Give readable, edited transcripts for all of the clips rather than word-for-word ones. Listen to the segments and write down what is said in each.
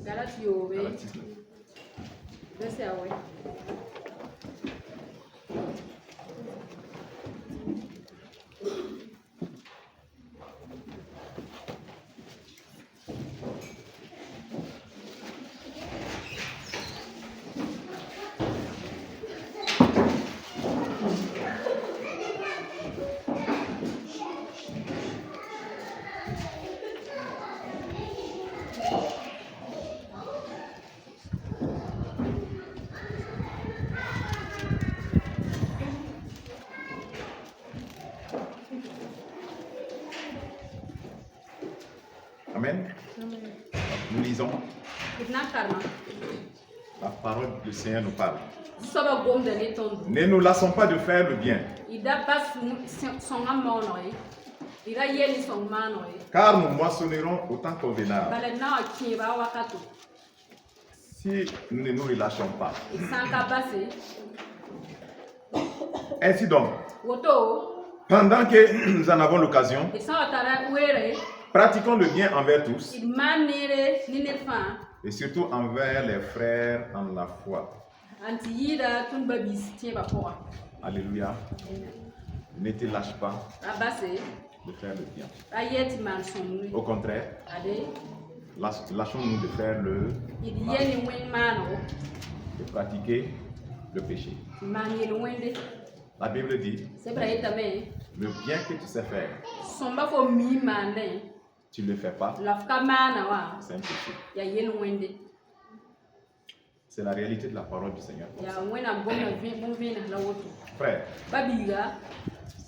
Galates Galates 9. verset 1. Amen. Nous lisons. Idnakarma. La parole du Seigneur nous parle. Soba gom de neton. Ne nous lassons pas de faire le bien, Ida bas son amonoy. Ida yeli son manoy. car nous moissonnerons au temps convenable. Bale na kiba wakato. Si nous ne nous relâchons pas. Isanka base. Ainsi donc, Woto. pendant que nous en avons l'occasion, Isantara were. pratiquons le bien envers tous Idmanere ninefa. et surtout envers les frères en la foi. Anti yida tun babis tieba poa. Alléluia. Ne te lâche pas Abase. de faire le bien. Ayeti man son. Au contraire, Ade. lâchons-nous de faire le mal, Yeni wen mano. de pratiquer le péché. Mani wende. La Bible dit, C'est vrai tamé. le bien que tu sais faire, Somba fo mi mane. tu ne le fais pas, Lafka mana wa. c'est un péché. Ya yen wende. C'est la réalité de la parole du Seigneur. Ya wena bona bon vena la woto. Frère, Babiga.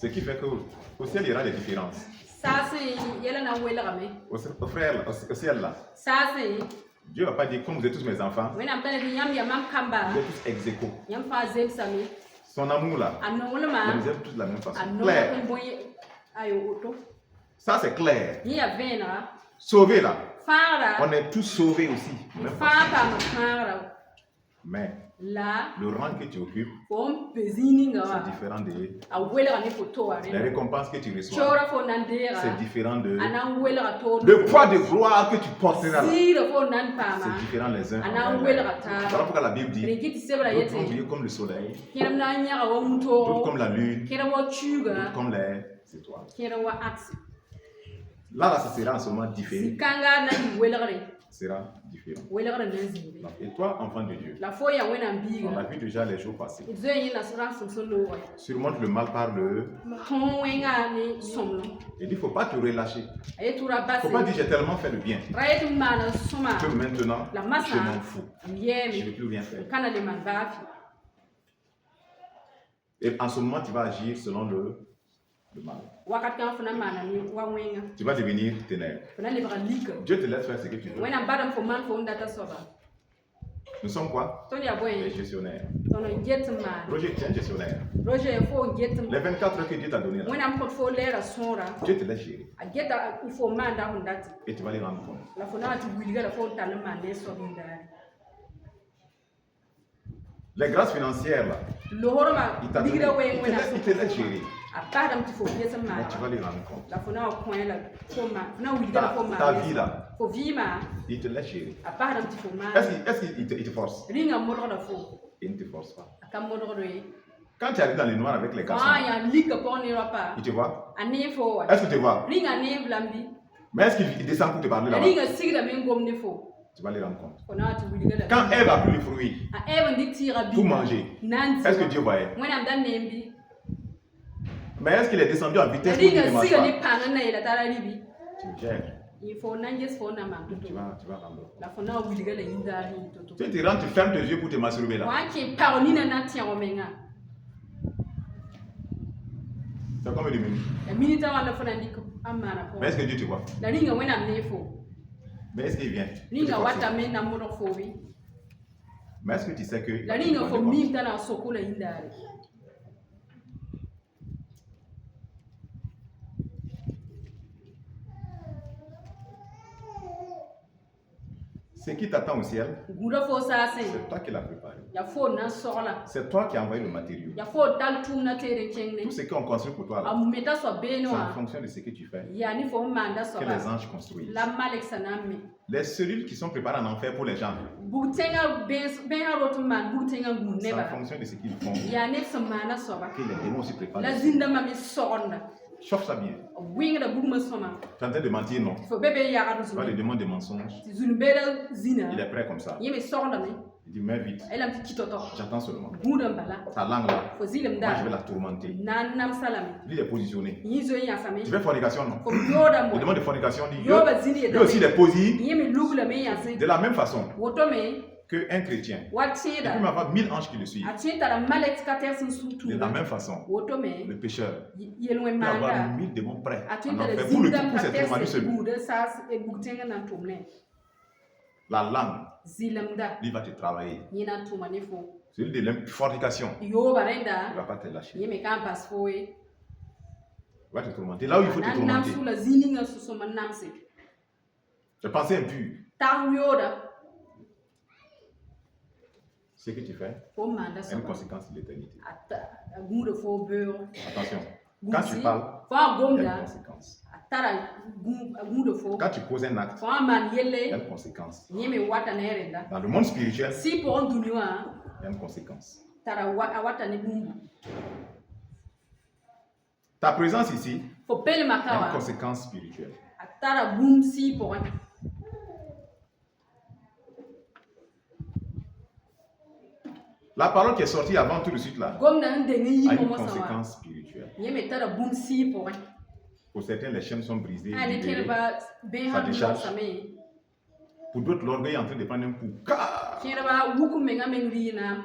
ce qui fait qu'au ciel, il y aura des différences. Sase yela na wela game. Au frère, au ciel là, Sase Dieu ne va pas dire, comme vous êtes tous mes enfants, wena mpana di yam ya mam kamba. vous êtes tous ex aequo. Yam fa zel sami. Son amour là, Anno on ma. nous aime tous de la même façon. Anno Clair. ko boye ayo oto. Ça c'est clair. Ni ya vena. Sauvés là, Fara. on est tous sauvés aussi. de la même façon. Fa ma fara. Mais La le rang que tu occupes, fom pezini c'est ngawa. différent de A wela ni foto wa. les récompenses que tu reçois. Chora fo nandera. C'est différent de Ana wela to. le poids de gloire que tu porteras là. Sira fo nan pama. C'est différent les uns. Ana envers les wela autres. ta. Voilà pourquoi la Bible dit, Rikiti sebra d'autres yete. vont briller comme le soleil, Kiram na nyaga wa d'autres muto. comme la lune, Kira wa chuga. d'autres comme les étoiles. Kira wa aksi. Là, ça sera en ce moment différent. Sikanga na di welagre. Sera différent. Welagre na zimbe. Et toi, enfant de Dieu, La fo ya wena on a biga. vu déjà les jours passés. Izo yin na sura solo wa. Surmonte le mal par le. Hon wenga ni somno. Il dit, il ne faut pas te relâcher. Ayetura Il ne base. faut pas dire, j'ai tellement fait le bien Rayet mana suma. que maintenant, La je massa. m'en fous. Je ne Yemi. vais plus rien faire. Kana de man bafi. Et en ce moment, tu vas agir selon le mal. Wakat kan funa mana ni wa wenga. Tu vas devenir ténèbres. Funa le bra lika. Dieu te laisse faire ce que tu veux. Wena badam fo man fo ndata soba. Nous sommes quoi? Tony ya Les boy. gestionnaires. Tono get man. Roger, tu es un gestionnaire. Roger fo get man. Les 24 heures que Dieu t'a données là, Wena mpot fo lera sonra. Dieu te laisse gérer. A geta ifo manda hundati. Et tu vas les rendre compte. La fona tu wilga la fo tala mane so bindari. Les grâces financières là, Lohoroma il t'a donné. bigra we Il wena. te laisse gérer. A padam ti fo yesa Mais ma. tu vas les rendre compte. La fona coin la fo ma. Na wilga la fo ma. Ta vie là, Fo vima. il te laisse gérer. A padam ti fo ma. Est-ce qu'il te force? Ringa modro da fo. Il ne te force pas. Akam modro de. Quand tu arrives dans les noirs avec les garçons, Ah ya lika po ne rapa. il te voit. Ane fo wa. Est-ce qu'il te voit? Ringa ne blambi. Mais est-ce qu'il descend pour te parler là-bas? Ringa sigra men gom ne fo. Tu vas les rendre compte. Fona tu wilga la. Quand Ève a pris le fruit, A even dik tira bi. tout manger, Nanti. est-ce que Dieu voyait? Wena dan nembi. Mais est-ce qu'il est descendu en vitesse pour dire ne Ringa marche siga pas? ni pana na ila tara ribi. Tu gères. Il faut nanges fo na mam Tu tutu. vas rendre. La fona wilga la indari tutu. Tu te rends, tu fermes tes yeux pour te masturber là. Waki paroni na natia omenga. C'est combien de minutes? La minita wala fona ndik amana ko. Mais est-ce que Dieu te voit? La ringa wena nefo. Mais est-ce qu'il vient? Ringa wata men na modo fo wi. Mais est-ce que tu sais que. La ringa fo minta na sokola indari. Ce qui t'attend au ciel, Guda fo sase. c'est toi qui l'as préparé. Ya fo nan soxla. C'est toi qui as envoyé le matériau. Ya fo dal tumna tere Tout kengne. ce qu'on construit pour toi, là, Ameta so c'est beno en a. fonction de ce que tu fais Ya ni fo manda so que ba. les anges construisent. La malek saname. Les cellules qui sont préparées en enfer pour les gens, Bugtenga ben ha rotuman bugtenga gun c'est en neba. fonction de ce qu'ils font Ya ne so mana so ba. que les démons aussi préparent. La zinda mami soxna. Chauffe ça bien. Winga da bugma soma. Tu es en train de mentir, non? Fo bebe ya ga Tu vois le zuni. démon des mensonges. Zuni beda zina. Il est prêt comme ça. Yeme soxna me. Il dit, mais vite, Elam ti kitoto. j'attends seulement. Gunda mbala. Ta langue là, Fo zilem moi je vais da. la tourmenter. Nan nam salame. Lui, il est positionné. Yizo ya same. Tu fais fornication, non? Fo yoda Le mo. démon de fornication dit, Yoba zini lui aussi il est posé Yeme lugla me ya se. de la même façon Woto me. qu'un chrétien. Il Watida. peut même avoir 1000 anges qui le suivent. Atita la malek kater sin sutu. De la même façon, Woto me. le pécheur Yelwe peut avoir manda. 1000 démons prêts en Atita enfer la pour le zindam pour cette kater tourmente sin seul. bude sas e bugtenga nan tumne. La langue, Zilamda. lui va te travailler. Yina tumane fo. Celui de la fornication, Yoba il ne renda. va pas te lâcher. Yeme kan pas fo e. Il va te tourmenter. Là où il faut te Nan nam tourmenter. su la zininga su so man namse. Les pensées impures, Tar yoda. ce que tu fais Fo manda a so. une conséquence de l'éternité. Ata gude fo beurre. Attention, quand tu parles, Fo il y a une gomda. conséquence. Atara gude fo. Quand tu poses un acte, Fo man il y a yelle. une conséquence. Yeme wata na erenda. Dans le monde spirituel, Si pour dunia il y a une conséquence. tara wata ni bumbu. Ta présence ici, Fo pele il y a une makawa. conséquence spirituelle. Atara bum si pour. La parole qui est sortie avant tout de suite là Gomna ndenge yi a une momo sawa. conséquence spirituelle. Yeme tara bum si pour. Pour certains, les chaînes sont brisées. Ani libérées. kerba ben Ça ha décharge. same. Pour d'autres, l'orgueil est en train de prendre un coup. Car Kerba wuku menga mengrina.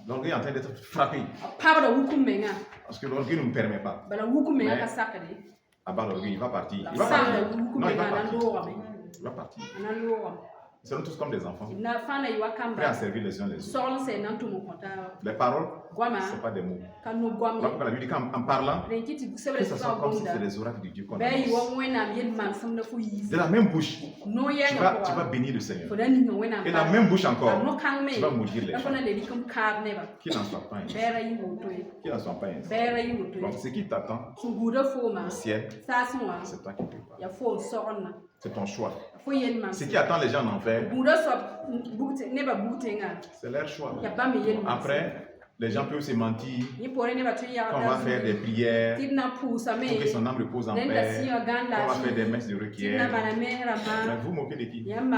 l'orgueil est en train d'être frappé. Pabra wuku menga. Parce que l'orgueil ne nous permet pas. Bala wuku menga Mais- ka sakade. Abat l'orgueil, il va partir. Il va Sa partir. wuku Non, il va menga nan partir. lora me. Il va partir. Nan lora. Ils seront tous comme des enfants, Na fana yiwa prêts à kamba. servir les uns les autres. Sol se nan tumu konta. Les paroles, Gwama ce ne sont pas des mots. kanu Voilà gwami. pourquoi la Bible dit qu'en parlant, Renkiti que sebre ce soit sa comme si gonda. c'était les oracles de Dieu qu'on Be annonce. yiwa wena yel man samna fu yi. De la même bouche, No tu yenga vas ko. bénir le Seigneur. Fo dan ninga wena. Et la même bouche encore, No kang me. tu vas maudire les Da gens. fana le dikum kar neba. Qui n'en soit pas ainsi. Bera yi woto yi. Qui n'en soit pas ainsi. Bera yi woto Donc yi. ce qui t'attend Suguda fo ma. au ciel, Sa sonwa. c'est toi qui prépares. Ya fo sorna. C'est ton choix. Fo yel man. Ce qui attend les gens en enfer, Guda so bugte neba bugtenga. c'est leur choix. Ya ba me yel man. Après, les gens peuvent se mentir, Ni pore neba tu ya. qu'on va faire des prières Tidna pusa me. pour que son âme repose en Nenda paix, siya qu'on ganda. va faire des messes de Tidna requiert. mana mehra Mais ma. vous moquez de qui? Yam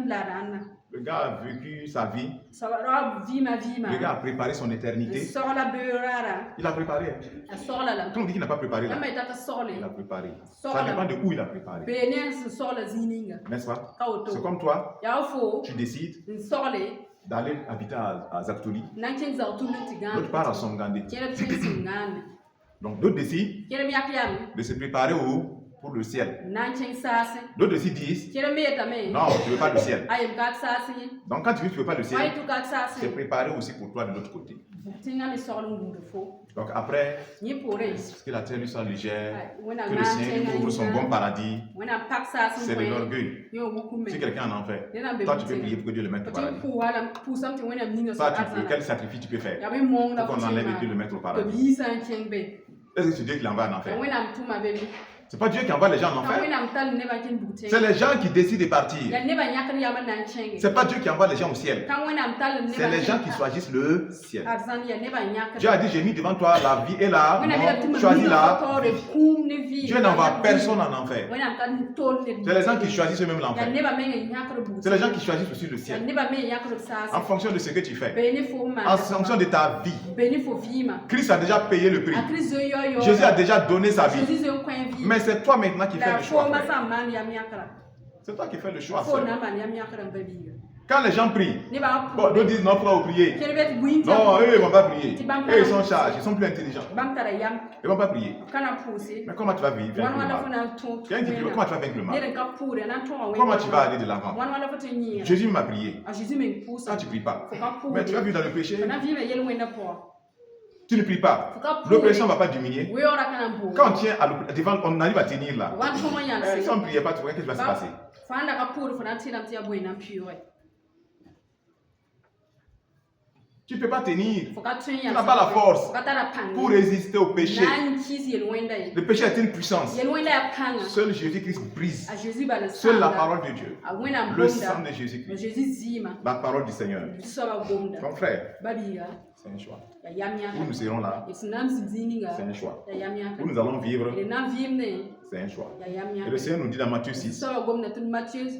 bladana. Le gars a vécu sa vie, So rob vima le gars a préparé son éternité. Sorla beurara. Il a préparé. A sorla la. Quand on dit qu'il n'a pas préparé là, Yam ita ka sorle. il a préparé. Sorle. Ça dépend de où il a préparé. Benen se sorla zininga. N'est-ce pas? Kauto. C'est comme toi, Ya fo. tu décides Sorle. d'aller habiter à Zaktoli, Nanchen za tu tigan. l'autre part à Songandé. Kera psin ngane. Donc d'autres décident Kera mi akyam. de se préparer pour le ciel. Nanchen sase. D'autres aussi disent, Kera meta me. non, tu ne veux pas le ciel. Ayem ka sase. Donc quand tu dis que tu ne veux pas le Wai ciel, tu ka sase. c'est préparé aussi pour toi de l'autre côté. Tinga mi sorla ngudo fo. Donc après, Ni pore. que la terre lui soit légère, Wena que le Seigneur lui ouvre son bon paradis, Wena pak sase. c'est de l'orgueil. Yo wuku me. Si quelqu'un en enfer, Nena be. toi tu peux prier pour que Dieu le mette au Pati paradis. pu wala pu something wena minga so Ça, tu peux, atana. quel sacrifice tu peux faire Ya be mong na pour qu'on enlève et Dieu le mette au To paradis? bi san chengbe. Est-ce que c'est Dieu qui l'envoie en enfer? Wena mtuma bebe. C'est pas Dieu qui envoie les gens en enfer. Wena mtal neba kin buteng. C'est les gens qui décident de partir. Ya neba nyakri ya man nan chenge. C'est pas Dieu qui envoie les gens au ciel. Kan wena mtal neba. C'est les gens qui choisissent le ciel. Arzan ya neba nyakri. Dieu a dit, j'ai mis devant toi la vie et la Wena mort. mila Choisis-la. kum ne vi. Dieu n'envoie personne en enfer. Wena mtal tol ne. C'est les gens qui choisissent eux-mêmes Ya l'enfer. neba menga nyakri buteng. C'est les gens qui choisissent aussi le Ya ciel. neba menga nyakri sasa. En fonction de ce que tu fais. Beni fo man. En fonction de ta vie. Beni fo vima. Christ a déjà payé le prix. Akri zo yo yo. Jésus a déjà donné sa vie. Jésus zo kwen vi. Mais c'est toi maintenant qui fais La le choix. fo ma frère. sa man ya miakra. C'est toi qui fais le choix. Fo seul. na man ya miakra mbabi. Quand les gens prient, Neba. bon, d'autres disent non, pourquoi vous priez? Kelebet buinta. Non, eux, ils ne vont pas prier. Eux, ils sont sages, ils sont plus intelligents. Bamtara yam. Ils ne vont pas prier. Kana puse. Mais comment tu vas vivre Wan vaincre le wala mal? fana ton. Tiens, dis-le, comment tu vas vaincre le mal? Nere ka pure na ton awe. Comment tu vas aller de l'avant? Wan wala fata nyi. Jésus m'a prié. A Jésus men pousse. Quand tu ne pries pas, Faut ka pure. mais tu vas vivre dans le péché. Na vi me yel wenda po. Tu ne pries pas. Faut ka pure. L'oppression ne va pas diminuer. We ora kana bo. Quand on tient devant, on arrive à tenir là. Wan ton yan Si se. on ne priait pas, tu vois, qu'est-ce qui va se passer? Fanda ka pour fana tina tia boina pure. Tu ne peux pas tenir. Faut ka Tu n'as pas la force pour pour résister au péché. Le Le péché est une puissance. Seul Jésus-Christ brise. Seule la parole de Dieu. Le sang de Jésus-Christ. La parole du Seigneur. Ton frère, c'est un choix. Où nous serons là, c'est un choix. Où nous allons vivre, c'est un choix. Et le Seigneur nous dit dans Matthieu 6,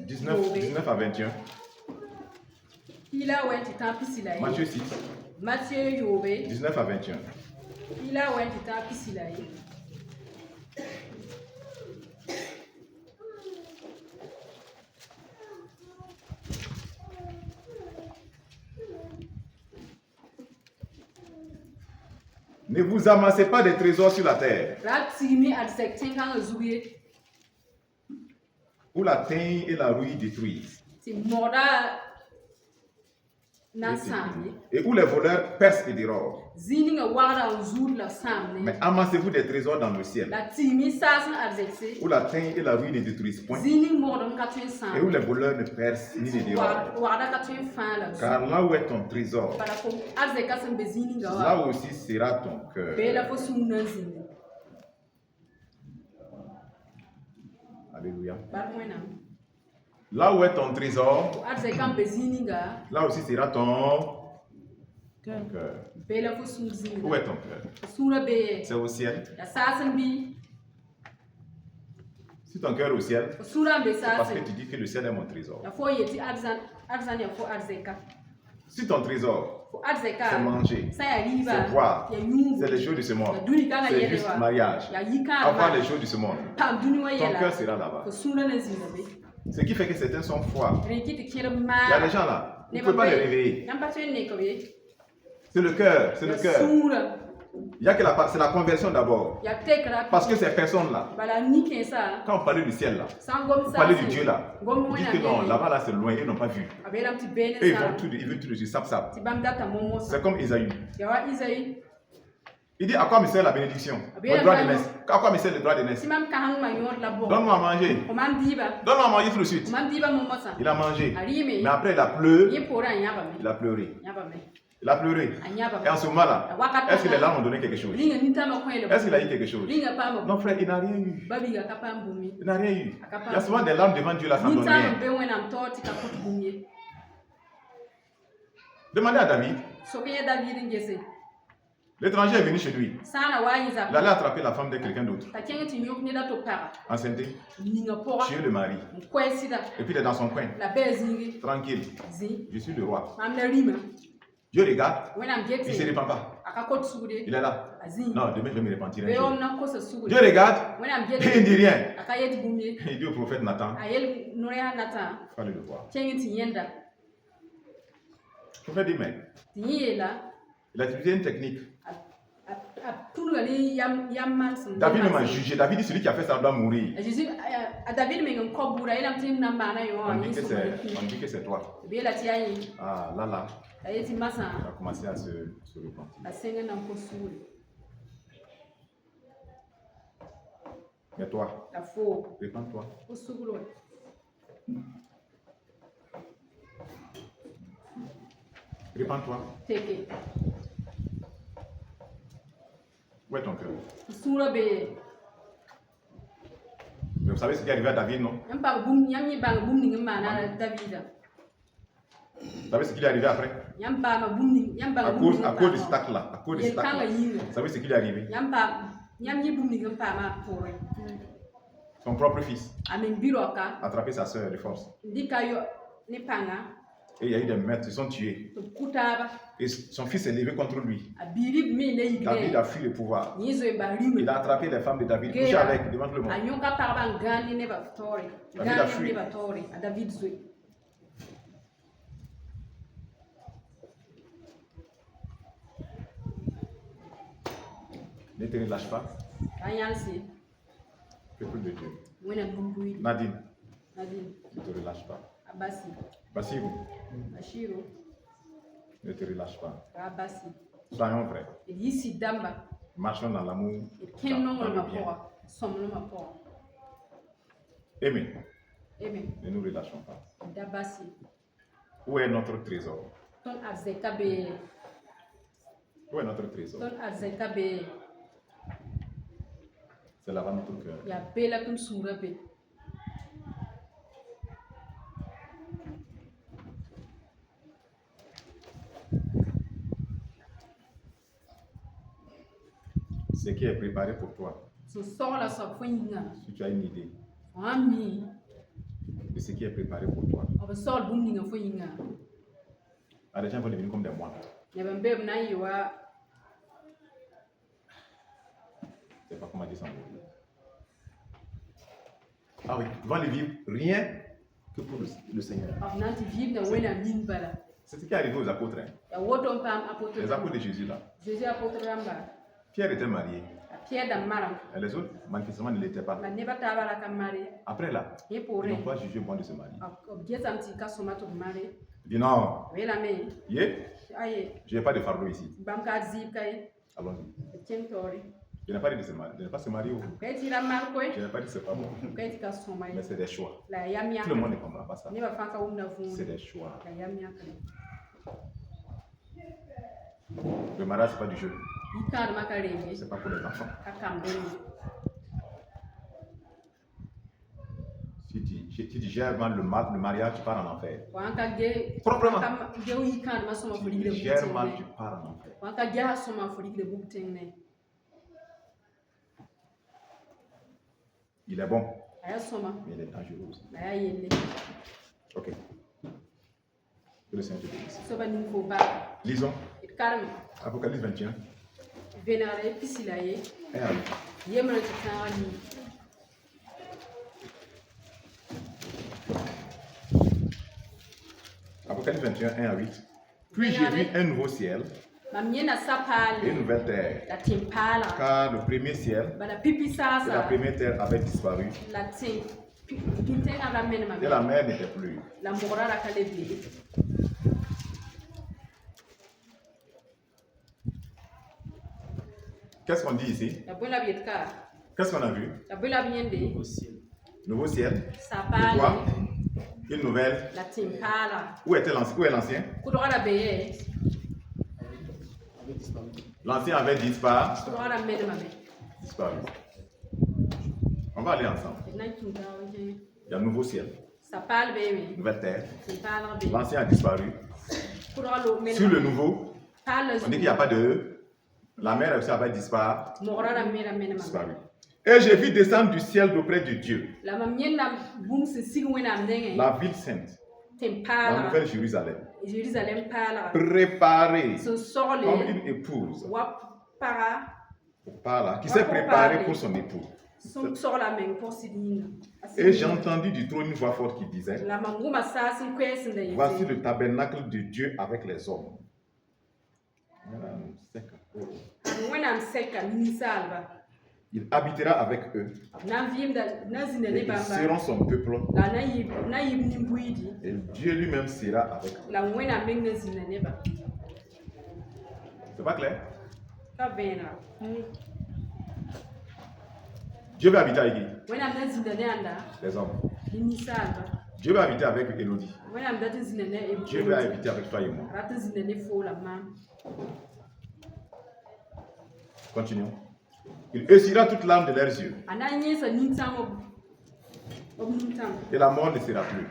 19 à 21. Matthieu 6, 19 à 21. Ne vous amassez pas des trésors sur la terre, où la teigne et la rouille détruisent, et où les voleurs percent et dérobent. Mais amassez-vous des trésors dans le ciel, où la teigne et la rouille ne détruisent point, et où les voleurs ne percent ni ne dérobent. Car là où est ton trésor, là aussi sera ton cœur. Alléluia. Là où est ton trésor, là aussi sera ton cœur. Où est ton cœur? C'est au ciel. Si ton cœur est au ciel, c'est parce que tu dis que le ciel est mon trésor. Si ton trésor, c'est manger, c'est boire, c'est les choses de ce monde, c'est juste mariage, avoir les choses de ce monde, ton cœur sera là-bas. Ce qui fait que certains sont froids. Il y a des gens là, vous ne pouvez pas les réveiller. C'est le cœur, c'est le cœur. Il y a que c'est la conversion d'abord. Parce que ces personnes-là, quand on parlait du ciel là, on parlait du Dieu là, on dit que non, là-bas là c'est loin, ils n'ont pas vu. Et ils vont tout de suite, sap. C'est comme Isaïe. Il dit à quoi me sert la bénédiction? Le droit d'aînesse. À quoi me sert le droit d'aînesse? Donne-moi à manger. Donne-moi à manger tout de suite. Il a mangé. Mais après il a pleuré. Il a pleuré. Il a pleuré. Et en ce moment-là, est-ce que les larmes ont donné quelque chose? Est-ce qu'il a eu quelque chose? Non, frère, il n'a rien eu. Il n'a rien eu. Il y a souvent des larmes devant Dieu là, ça ne donne rien. Demandez à David. L'étranger est venu chez lui. Il allait attraper la femme de quelqu'un d'autre. Enceinte. Tuer le mari. Et puis il est dans son coin. Tranquille. Je suis le roi. Dieu regarde. Il ne se répand pas. Il est là. Non, demain je vais me repentir un jour. Dieu regarde. Et il ne dit rien. Il dit au prophète Nathan. Il fallait le voir. Le prophète dit mais. Il a utilisé une technique. David m'a jugé. David dit celui qui a fait ça doit mourir. On dit que c'est toi. Ah là. Il a commencé à se repentir. Mais toi, répands-toi. Répands-toi. Où est ton cœur? Mais vous savez ce qui est arrivé à David, non? Vous savez ce qui est arrivé après? À cause de cet acte-là. Vous savez ce qui est arrivé? Son propre fils a attrapé sa soeur de force. Et il y a eu des meurtres, ils sont tués. Et son fils s'est levé contre lui. David a fui le pouvoir. Il a attrapé les femmes de David, couché avec devant tout le monde. David a fui. Ne te relâche pas. Peuple de Dieu. Nadine, ne te relâche pas. Bassirou, ne te relâche pas. Soyons vrais. Marchons dans l'amour. Aimez. Amen. Ne nous relâchons pas. Dabasi. Où est notre trésor? Ton azekabe. Où est notre trésor? Ton azekabe. C'est là-bas notre cœur. Ya bela kun surabe. Ce qui est préparé pour toi. Si tu as une idée de ce qui est préparé pour toi. Ah, les gens vont devenir comme des moines. Je ne sais pas comment dire ça. Ah oui, ils vont ne vivre rien que pour le Seigneur. C'est ce qui est arrivé aux apôtres. Les apôtres de Jésus là. Pierre était marié. Et les autres, manifestement, ne l'étaient pas. Après là, ils n'ont pas jugé bon de se marier. Dis non. Je n'ai pas de fardeau ici. Allons-y. Je n'ai pas dit de se marier. Je n'ai pas se marier. Je n'ai pas dit que ce n'est pas bon. Mais c'est des choix. Tout le monde ne comprend pas ça. C'est des choix. Le mariage, ce n'est pas du jeu. C'est pas pour les enfants. Si tu gères mal le mariage, tu pars en enfer. Proprement. Si tu gères mal, tu pars en enfer. Il est bon, mais il est dangereux aussi. Ok. Que le Seigneur te bénisse. Lisons. Apocalypse 21. Apocalypse 21, 1 à 8. Puis j'ai vu un nouveau ciel et une nouvelle terre. Car le premier ciel et la première terre avaient disparu. Et la mer n'était plus. Qu'est-ce qu'on dit ici? Qu'est-ce qu'on a vu? Nouveau ciel. Et quoi? Une nouvelle. Où est l'ancien? L'ancien avait disparu. On va aller ensemble. Il y a un nouveau ciel. Nouvelle terre. L'ancien a disparu. Sur le nouveau, on dit qu'il n'y a pas de... La mer aussi avait disparu. Et j'ai vu descendre du ciel d'auprès de Dieu la ville sainte, la nouvelle Jérusalem, préparée comme une épouse qui s'est préparée pour son époux. Et j'ai entendu du trône une voix forte qui disait: voici le tabernacle de Dieu avec les hommes. Il habitera avec eux. Et ils seront son peuple. Et Dieu lui-même sera avec eux. C'est pas clair? Dieu va habiter avec qui? Les hommes. Dieu va habiter avec Elodie. Dieu va habiter avec toi et moi. Continuons. Il essuiera toute larme de leurs yeux. Et la mort ne sera plus.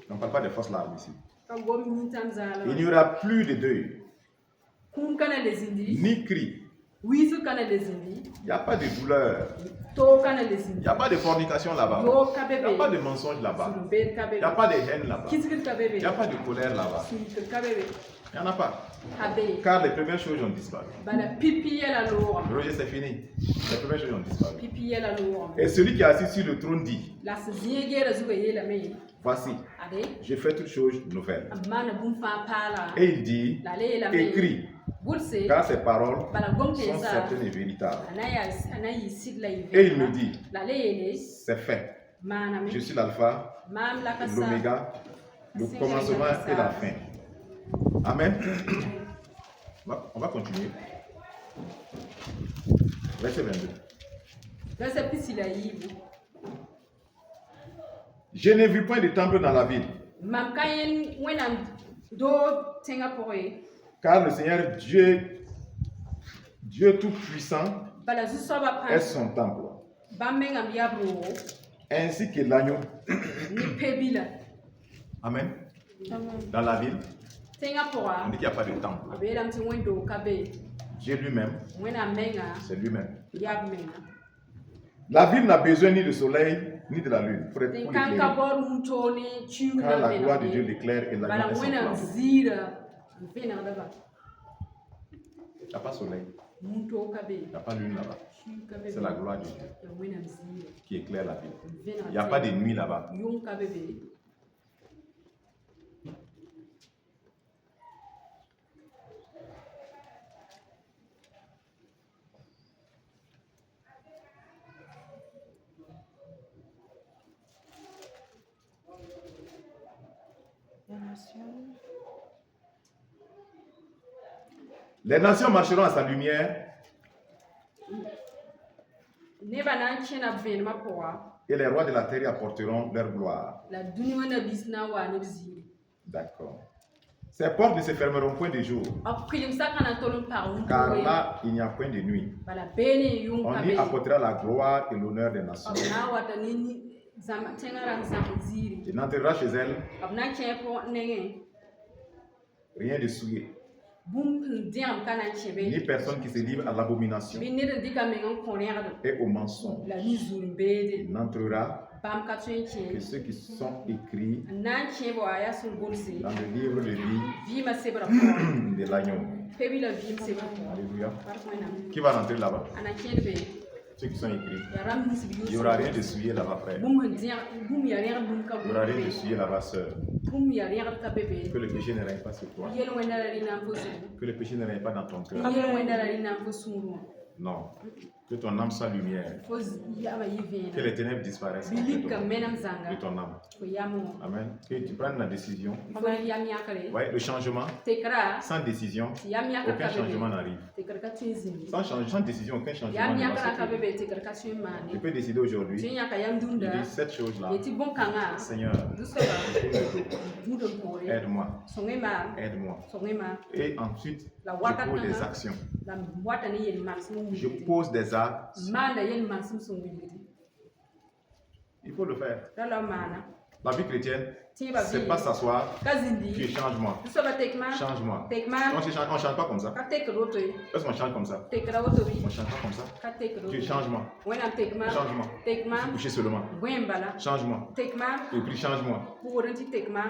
On ne parle pas de fausses larmes ici. Il n'y aura plus de deuil, ni cri. Il n'y a pas de douleur. Il n'y a pas de fornication là-bas. Il n'y a pas de mensonge là-bas. Il n'y a pas de haine là-bas. Il n'y a pas de colère là-bas. Il n'y en a pas. Car les premières choses ont disparu. Roger, c'est fini. Les premières choses ont disparu. Et celui qui est assis sur le trône dit: voici, je fais toutes choses nouvelles. Et il dit: écris, car ces paroles sont certaines et véritables. Et il me dit: c'est fait. Je suis l'alpha, l'oméga, le commencement et la fin. Amen. On va continuer. Verset 22. Je n'ai vu point de temple dans la ville. Car le Seigneur Dieu Tout-Puissant est son temple. Ainsi que l'agneau. Amen. Dans la ville, on dit qu'il n'y a pas de temple. Dieu lui-même, c'est lui-même. La ville n'a besoin ni de soleil ni de la lune pour l'éclairer. Car la gloire de Dieu l'éclaire et l'agneau est son flambeau. Il n'y a pas de soleil. Il n'y a pas de lune là-bas. C'est la gloire de Dieu qui éclaire la ville. Il n'y a pas de nuit là-bas. Les nations marcheront à sa lumière et les rois de la terre apporteront leur gloire. D'accord. Ces portes ne se fermeront point de jour, car là, il n'y a point de nuit. On y apportera la gloire et l'honneur des nations. Tu n'entreras chez elle rien de souillé, ni personne qui se livre à l'abomination et au mensonge. Il n'entrera que ceux qui sont écrits dans le livre de vie de l'agneau. Alléluia. Qui va rentrer là-bas? Ceux qui sont écrits. Il n'y aura rien de souillé là-bas, frère. Il n'y aura rien de souillé là-bas, sœur. Que le péché ne règne pas sur toi. Que le péché ne règne pas dans ton cœur. Non. Que ton âme soit lumière. Que les ténèbres disparaissent de ton âme. Amen. Que tu prennes la décision. Ouais, le changement. Sans décision, aucun changement n'arrive. Sans décision, aucun changement ne va se faire. Tu peux décider aujourd'hui de dire cette chose-là. Seigneur, aide-moi. Aide-moi. Et ensuite, je pose des actions. Je pose des actes. Il faut le faire. La vie chrétienne, c'est pas s'asseoir, tu change-moi. Change-moi. On ne change pas comme ça. Est-ce qu'on change comme ça? On ne change pas comme ça. Tu change-moi. Change-moi. Coucher seulement. Change-moi. Et puis change-moi.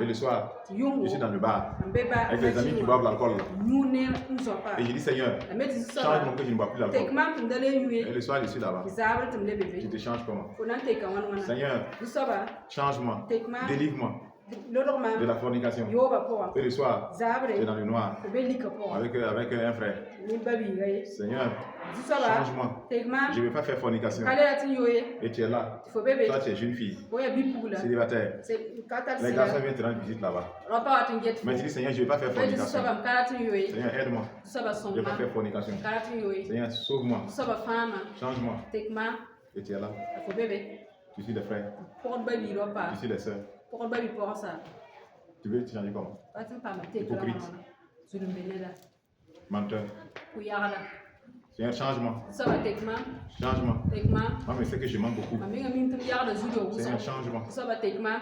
Et le soir, je suis dans le bar avec les amis qui boivent l'alcool. Et je dis Seigneur, change-moi que je ne bois plus l'alcool. Et le soir, je suis là-bas. Tu te changes comment? Seigneur, change-moi. Délivre-moi de la fornication. Et le soir, tu es dans le noir avec un frère. Seigneur, change-moi. Je ne veux pas faire fornication. Et tu es là. Toi, tu es jeune fille. Célibataire. Les garçons viennent te rendre visite là-bas. Mais tu dis, Seigneur, je ne veux pas faire fornication. Seigneur, aide-moi. Je ne veux pas faire fornication. Seigneur, sauve-moi. Change-moi. Et tu es là. Tu suis des frères. Tu suis des sœurs. Tu veux te changer comment? Hypocrite. Menteur. Seigneur, change-moi. Change-moi. Mais c'est que je mens beaucoup. Seigneur, change-moi.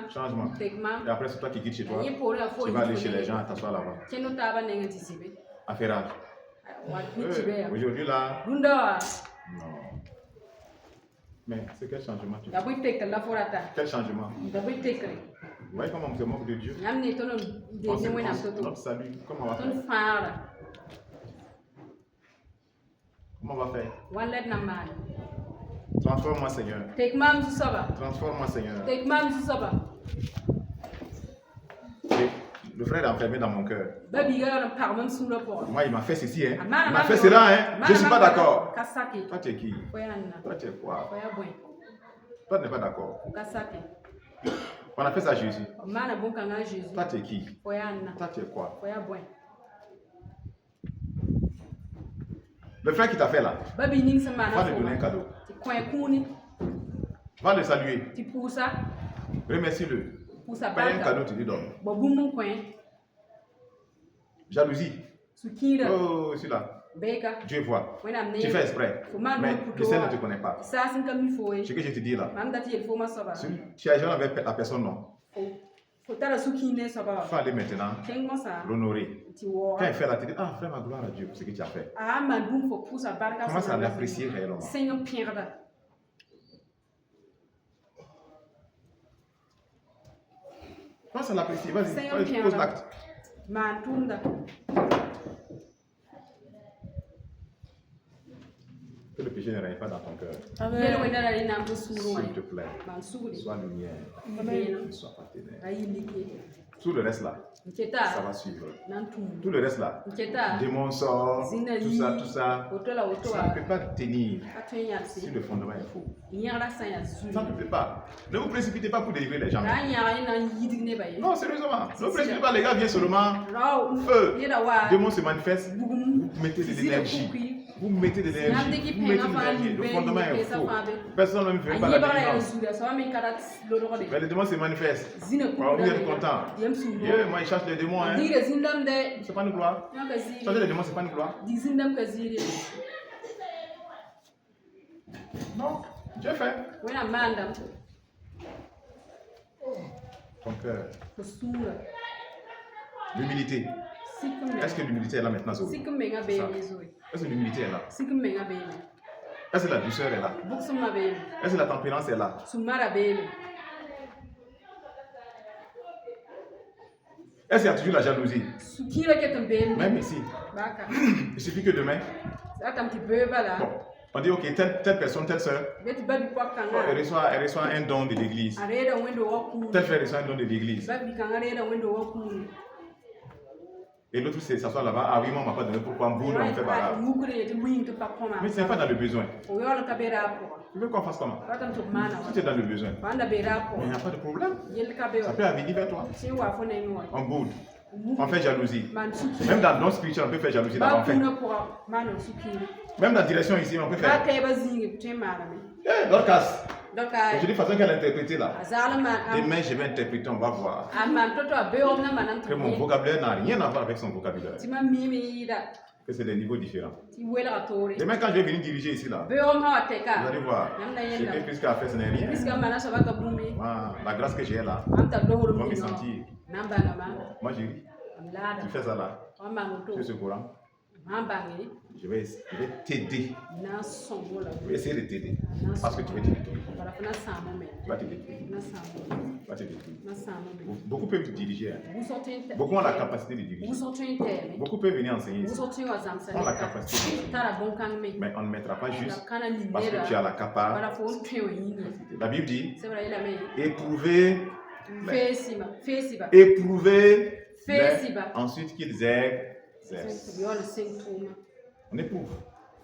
Change-moi. Et après, c'est toi qui quittes chez toi. Tu vas aller chez les gens et t'asseoir là-bas. Affairage. Aujourd'hui là. Non. Mais c'est quel changement tu fais? Quel changement? Vous voyez comment on se moque de Dieu? Notre salut, comment on va faire? Comment on va faire? Transforme-moi, Seigneur. Transforme-moi, Seigneur. Le frère est enfermé dans mon cœur. Moi, il m'a fait ceci, hein. Il m'a fait cela, hein. Je ne suis pas d'accord. Toi, tu es qui? Toi, tu es quoi? Toi, tu n'es pas d'accord. On a fait ça à Jésus. Toi, tu es qui? Toi, tu es quoi? Le frère qui t'a fait là, va lui donner un cadeau. Va le saluer. Tu pousses ça. Remercie-le. Pas un cadeau, tu lui donnes. Jalousie. Oh, celui-là. Dieu voit. Tu fais exprès. Mais le ciel ne te connaît pas. Ce que je te dis là. Tu as jamais avec la personne, non. Il faut aller maintenant l'honorer. Quand il fait la télé, ah frère, ma gloire à Dieu pour ce que tu as fait. Commence à l'apprécier réellement. Commence à l'apprécier. Vas-y, pose l'acte. Que le péché ne règne pas dans ton cœur. S'il te plaît, sois lumière, ne sois pas ténèbres. Tout le reste là, ça va suivre. Tout le reste là, démon sort, tout ça, ça ne peut pas tenir si le fondement est faux. Ça ne peut pas. Ne vous précipitez pas pour délivrer les gens. Non, sérieusement. Ne vous précipitez pas, les gars viennent seulement. Feu. Démon se manifeste, vous mettez de l'énergie. Vous mettez de l'énergie, le fondement est faux. Personne ne fait pas la délivrance. Mais les démons se manifestent. Vous êtes content. Moi, il cherche les démons. C'est pas une gloire. Chercher les démons, c'est pas une gloire. Non, Dieu fait. Ton cœur. L'humilité. Est-ce que l'humilité est là maintenant, Zoé? Est-ce que l'humilité est là? Est-ce que la douceur est là? Est-ce que la tempérance est là? Est-ce qu'il y a toujours la jalousie? Même ici. Il suffit que demain. Bon, on dit ok, telle personne, telle soeur, elle reçoit un don de l'église. Tel frère reçoit un don de l'église. Et l'autre s'assoit là-bas, ah oui, moi on m'a pas donné, pourquoi on boule, on fait bagarre. Mais ce n'est pas dans le besoin. Tu veux qu'on fasse comment? Si tu es dans le besoin, il n'y a pas de problème. Ça peut venir vers toi. On boude, on fait jalousie. Même dans le don spirituel, on peut faire jalousie d'avant fait. Même dans la direction ici, on peut faire. Dorcas. Je dis de façon qu'elle a interprété là. Demain, je vais interpréter, on va voir. Que mon vocabulaire n'a rien à voir avec son vocabulaire. Que c'est des niveaux différents. Demain, quand je vais venir diriger ici là, vous allez voir. Je fais plus qu'à faire, ce n'est rien. La grâce que j'ai là, on va me sentir. Moi, j'ai dit, tu fais ça là. Tu es ce courant. Je vais t'aider. Je vais essayer de t'aider. Parce que tu veux te détruire. Tu vas te détruire. Tu vas te détruire. Beaucoup peuvent te diriger. Beaucoup ont la capacité de diriger. Beaucoup peuvent venir enseigner ici. On a la capacité. Mais on ne mettra pas juste parce que tu as la capacité. La Bible dit éprouver. Éprouver. Ensuite qu'ils exercent. On éprouve.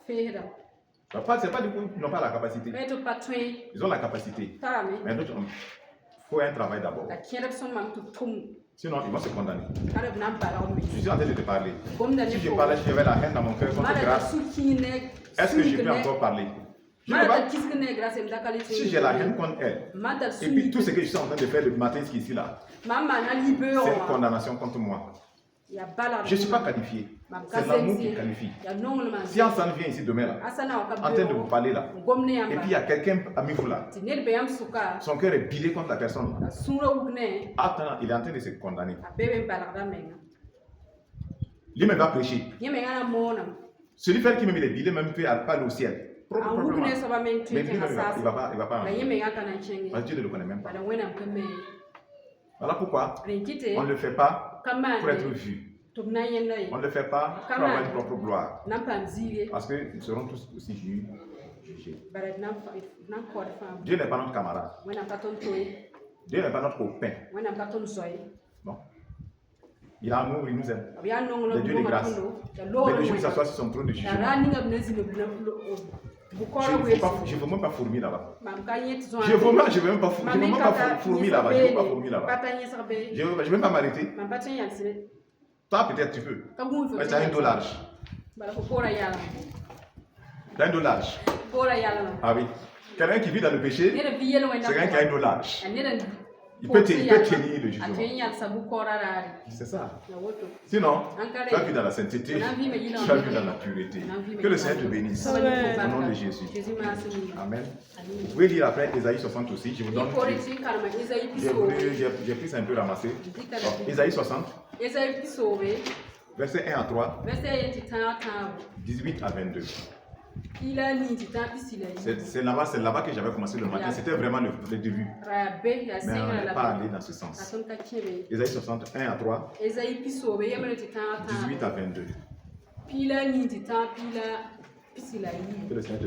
C'est pas du coup qu'ils n'ont pas la capacité. Ils ont la capacité. Mais d'autres, il faut un travail d'abord. Sinon, ils vont se condamner. Je suis en train de te parler. Si je parlais, si j'avais la haine dans mon cœur contre grâce, est-ce que je peux encore parler? Je ne sais pas. Si j'ai la haine contre elle, et puis tout ce que je suis en train de faire le matin ici là, c'est une condamnation contre moi. Je ne suis pas qualifié. C'est l'amour qui qualifie. Si Hassan vient ici demain là, en train de vous parler là, et puis il y a quelqu'un ami vous là, son cœur est bilé contre la personne là. Attends, il est en train de se condamner. Lui-même va prêcher. Celui qui me met les billets même peut aller au ciel. Mais lui-même il va pas. Parce que Dieu ne le connaît même pas. Voilà pourquoi on ne le fait pas pour être vu. On ne le fait pas pour avoir une propre gloire. Parce que nous serons tous aussi jugés. Dieu n'est pas notre camarade. Dieu n'est pas notre copain. Non. Il a amour, il nous aime. Le Dieu de grâce. Mais le jour où il s'assoit sur son trône de jugement, je ne veux même pas fourmiller là-bas. Je ne veux même pas fourmiller là-bas. Je ne veux même pas m'arrêter. Toi, peut-être tu peux. Mais tu as un dos large. Tu as un dos large. Ah oui. Quelqu'un qui vit dans le péché, c'est quelqu'un qui a une eau lâche. Il peut tenir le jugement. C'est ça. Sinon, tu as vu dans la sainteté, tu as vu dans la pureté. Que le Seigneur te bénisse. Au nom de Jésus. Amen. Vous pouvez lire après Ésaïe 60 aussi. Je vous donne. J'ai pris ça un peu ramassé. Ésaïe 60. Verset 1 à 3. 18 à 22. C'est là-bas que j'avais commencé le matin. C'était vraiment le début. Mais on n'est pas allé dans ce sens. Ésaïe 60, 1 à 3. 18 à 22. Que le Seigneur te